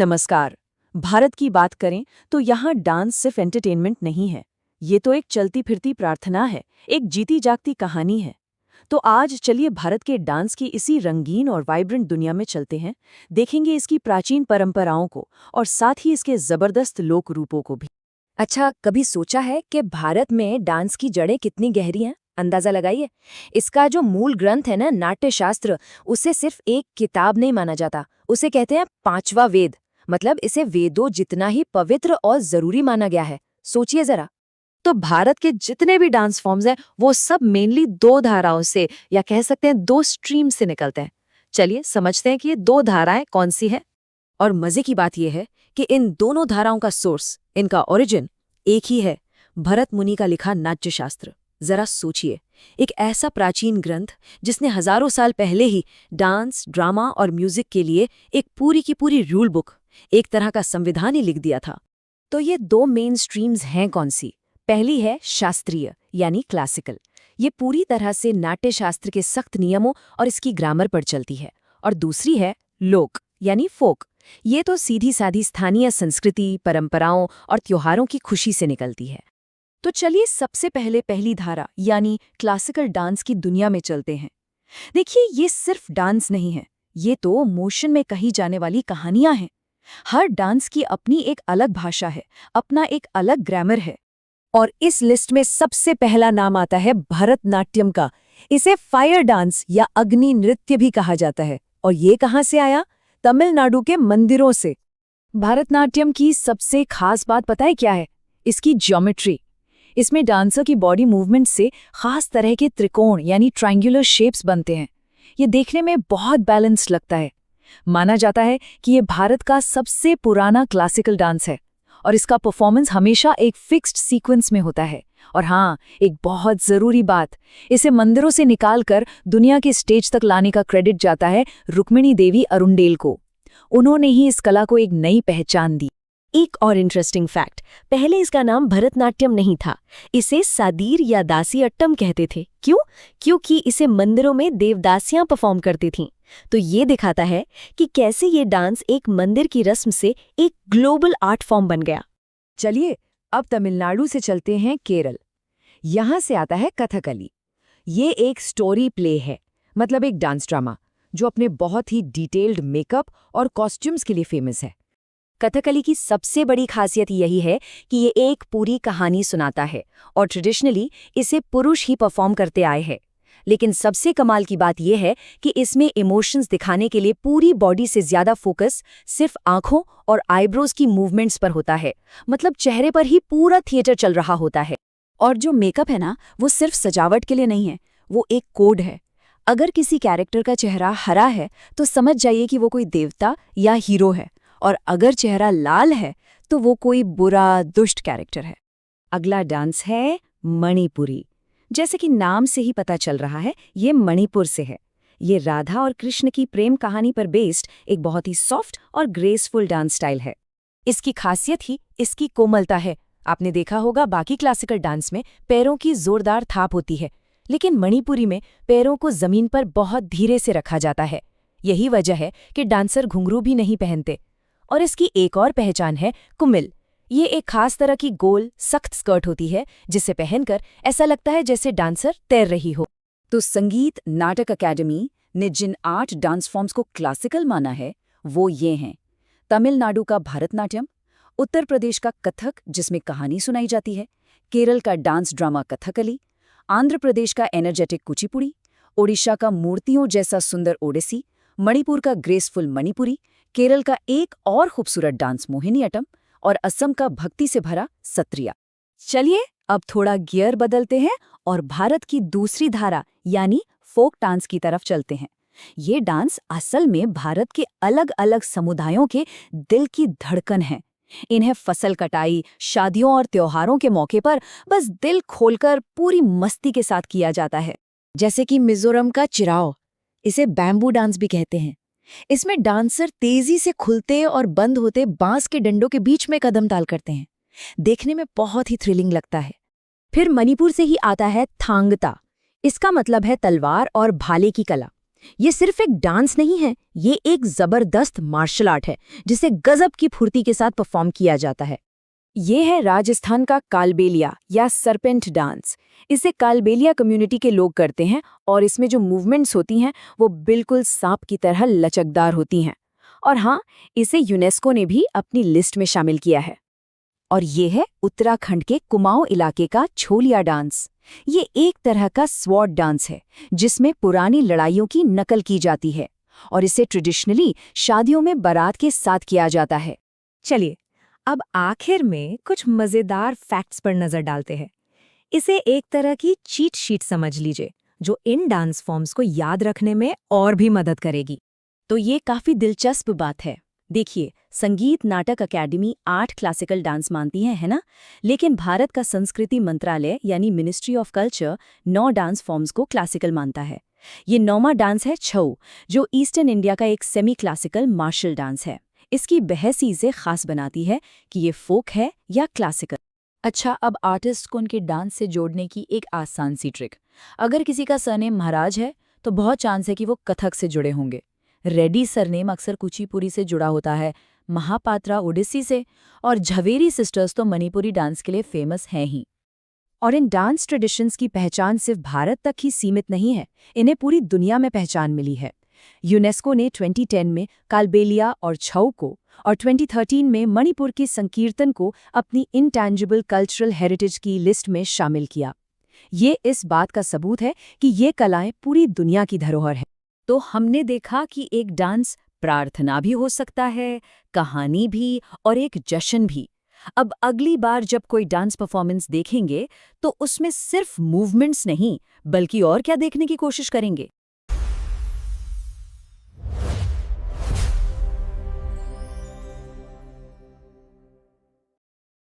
नमस्कार। भारत की बात करें तो यहाँ डांस सिर्फ एंटरटेनमेंट नहीं है, ये तो एक चलती फिरती प्रार्थना है, एक जीती जागती कहानी है। तो आज चलिए भारत के डांस की इसी रंगीन और वाइब्रेंट दुनिया में चलते हैं, देखेंगे इसकी प्राचीन परंपराओं को और साथ ही इसके जबरदस्त लोक रूपों को भी। अच्छा, कभी सोचा है कि भारत में डांस की जड़ें कितनी गहरी हैं? अंदाजा लगाइए। इसका जो मूल ग्रंथ है ना, नाट्य शास्त्र, उसे सिर्फ एक किताब नहीं माना जाता। उसे कहते हैं पांचवा वेद। मतलब इसे वेदों जितना ही पवित्र और जरूरी माना गया है। सोचिए जरा। तो भारत के जितने भी डांस फॉर्म्स हैं, वो सब मेनली दो धाराओं से या कह सकते हैं दो स्ट्रीम से निकलते हैं। चलिए समझते हैं कि ये दो धाराएं कौन सी हैं। और मजे की बात यह है कि इन दोनों धाराओं का सोर्स, इनका ओरिजिन एक ही है, भरत मुनि का लिखा नाट्य शास्त्र। जरा सोचिए, एक ऐसा प्राचीन ग्रंथ जिसने हजारों साल पहले ही डांस, ड्रामा और म्यूजिक के लिए एक पूरी की पूरी रूल बुक, एक तरह का संविधान ही लिख दिया था। तो ये दो मेन स्ट्रीम्स हैं कौन सी? पहली है शास्त्रीय यानी क्लासिकल। ये पूरी तरह से नाट्य शास्त्र के सख्त नियमों और इसकी ग्रामर पर चलती है। और दूसरी है लोक यानी फोक। ये तो सीधी साधी स्थानीय संस्कृति, परंपराओं और त्योहारों की खुशी से निकलती है। तो चलिए सबसे पहले पहली धारा यानी क्लासिकल डांस की दुनिया में चलते हैं। देखिए, ये सिर्फ डांस नहीं है, ये तो मोशन में कही जाने वाली कहानियां हैं। हर डांस की अपनी एक अलग भाषा है, अपना एक अलग ग्रामर है। और इस लिस्ट में सबसे पहला नाम आता है भरतनाट्यम का। इसे फायर डांस या अग्नि नृत्य भी कहा जाता है। और ये कहाँ से आया? तमिलनाडु के मंदिरों से। भरतनाट्यम की सबसे खास बात पता है क्या है? इसकी ज्योमेट्री। इसमें डांसर की बॉडी मूवमेंट से खास तरह के त्रिकोण यानी ट्रायंगुलर शेप्स बनते हैं। ये देखने में बहुत बैलेंस्ड लगता है। माना जाता है कि ये भारत का सबसे पुराना क्लासिकल डांस है और इसका परफॉर्मेंस हमेशा एक फिक्स्ड सीक्वेंस में होता है। और हाँ, एक बहुत जरूरी बात, इसे मंदिरों से निकालकर दुनिया के स्टेज तक लाने का क्रेडिट जाता है रुक्मिणी देवी अरुंडेल को। उन्होंने ही इस कला को एक नई पहचान दी। एक और इंटरेस्टिंग फैक्ट, पहले इसका नाम भरतनाट्यम नहीं था, इसे सादीर या दासी अट्टम कहते थे। क्यों? क्योंकि इसे मंदिरों में देवदासियां परफॉर्म करती थीं। तो ये दिखाता है कि कैसे ये डांस एक मंदिर की रस्म से एक ग्लोबल आर्ट फॉर्म बन गया। चलिए अब तमिलनाडु से चलते हैं केरल। यहाँ से आता है कथकली। ये एक स्टोरी प्ले है, मतलब एक डांस ड्रामा, जो अपने बहुत ही डिटेल्ड मेकअप और कॉस्ट्यूम्स के लिए फेमस है। कथकली की सबसे बड़ी खासियत यही है कि ये एक पूरी कहानी सुनाता है और ट्रेडिशनली इसे पुरुष ही परफॉर्म करते आए हैं। लेकिन सबसे कमाल की बात यह है कि इसमें इमोशंस दिखाने के लिए पूरी बॉडी से ज्यादा फोकस सिर्फ आंखों और आईब्रोज की मूवमेंट्स पर होता है। मतलब चेहरे पर ही पूरा थिएटर चल रहा होता है। और जो मेकअप है ना, वो सिर्फ सजावट के लिए नहीं है, वो एक कोड है। अगर किसी कैरेक्टर का चेहरा हरा है तो समझ जाइए कि वो कोई देवता या हीरो है, और अगर चेहरा लाल है तो वो कोई बुरा दुष्ट कैरेक्टर है। अगला डांस है मणिपुरी। जैसे कि नाम से ही पता चल रहा है, ये मणिपुर से है। ये राधा और कृष्ण की प्रेम कहानी पर बेस्ड एक बहुत ही सॉफ्ट और ग्रेसफुल डांस स्टाइल है। इसकी खासियत ही इसकी कोमलता है। आपने देखा होगा बाकी क्लासिकल डांस में पैरों की जोरदार थाप होती है, लेकिन मणिपुरी में पैरों को जमीन पर बहुत धीरे से रखा जाता है। यही वजह है कि डांसर घुंघरू भी नहीं पहनते। और इसकी एक और पहचान है कुमिल। ये एक खास तरह की गोल सख्त स्कर्ट होती है, जिसे पहनकर ऐसा लगता है जैसे डांसर तैर रही हो। तो संगीत नाटक अकेडमी ने जिन 8 डांस फॉर्म्स को क्लासिकल माना है, वो ये हैं: तमिलनाडु का भरतनाट्यम, उत्तर प्रदेश का कथक जिसमें कहानी सुनाई जाती है, केरल का डांस ड्रामा कथकली, आंध्र प्रदेश का एनर्जेटिक कुचिपुड़ी, ओडिशा का मूर्तियों जैसा सुंदर ओडिसी, मणिपुर का ग्रेसफुल मणिपुरी, केरल का एक और खूबसूरत डांस मोहिनीअट्टम और असम का भक्ति से भरा सत्रिया। चलिए अब थोड़ा गियर बदलते हैं और भारत की दूसरी धारा यानी फोक डांस की तरफ चलते हैं। ये डांस असल में भारत के अलग अलग समुदायों के दिल की धड़कन है। इन्हें फसल कटाई, शादियों और त्योहारों के मौके पर बस दिल खोलकर पूरी मस्ती के साथ किया जाता है। जैसे कि मिजोरम का चिराओ, इसे बैम्बू डांस भी कहते हैं। इसमें डांसर तेजी से खुलते और बंद होते बांस के डंडों के बीच में कदम ताल करते हैं। देखने में बहुत ही थ्रिलिंग लगता है। फिर मणिपुर से ही आता है थांगता। इसका मतलब है तलवार और भाले की कला। ये सिर्फ एक डांस नहीं है, ये एक जबरदस्त मार्शल आर्ट है जिसे गजब की फुर्ती के साथ परफॉर्म किया जाता है। ये है राजस्थान का कालबेलिया या सरपेंट डांस। इसे कालबेलिया कम्युनिटी के लोग करते हैं और इसमें जो मूवमेंट्स होती हैं वो बिल्कुल सांप की तरह लचकदार होती हैं। और हाँ, इसे यूनेस्को ने भी अपनी लिस्ट में शामिल किया है। और ये है उत्तराखंड के कुमाऊं इलाके का छोलिया डांस। ये एक तरह का स्वॉर्ड डांस है जिसमें पुरानी लड़ाइयों की नकल की जाती है और इसे ट्रेडिशनली शादियों में बारात के साथ किया जाता है। चलिए, अब आखिर में कुछ मजेदार फैक्ट्स पर नजर डालते हैं। इसे एक तरह की चीट शीट समझ लीजिए, जो इन डांस फॉर्म्स को याद रखने में और भी मदद करेगी। तो ये काफी दिलचस्प बात है। देखिए, संगीत नाटक अकेडमी 8 क्लासिकल डांस मानती है ना? लेकिन भारत का संस्कृति मंत्रालय यानी ministry of culture 9 dance forms को क्लासिकल मानता है। ये 9वां डांस है छऊ, जो ईस्टर्न इंडिया का एक सेमी क्लासिकल मार्शल डांस है। इसकी बहस ही इसे खास बनाती है कि ये फोक है या क्लासिकल। अच्छा, अब आर्टिस्ट को उनके डांस से जोड़ने की एक आसान सी ट्रिक। अगर किसी का सरनेम महाराज है तो बहुत चांस है कि वो कथक से जुड़े होंगे। रेड्डी सरनेम अक्सर कुचिपुड़ी से जुड़ा होता है, महापात्रा ओडिसी से, और झवेरी सिस्टर्स तो मणिपुरी डांस के लिए फेमस हैं ही। और इन डांस ट्रेडिशंस की पहचान सिर्फ भारत तक ही सीमित नहीं है, इन्हें पूरी दुनिया में पहचान मिली है। यूनेस्को ने 2010 में कालबेलिया और छऊ को और 2013 में मणिपुर के संकीर्तन को अपनी इंटैंजिबल कल्चरल हेरिटेज की लिस्ट में शामिल किया। ये इस बात का सबूत है कि ये कलाएं पूरी दुनिया की धरोहर हैं। तो हमने देखा कि एक डांस प्रार्थना भी हो सकता है, कहानी भी और एक जश्न भी। अब अगली बार जब कोई डांस परफॉर्मेंस देखेंगे तो उसमें सिर्फ मूवमेंट्स नहीं बल्कि और क्या देखने की कोशिश करेंगे?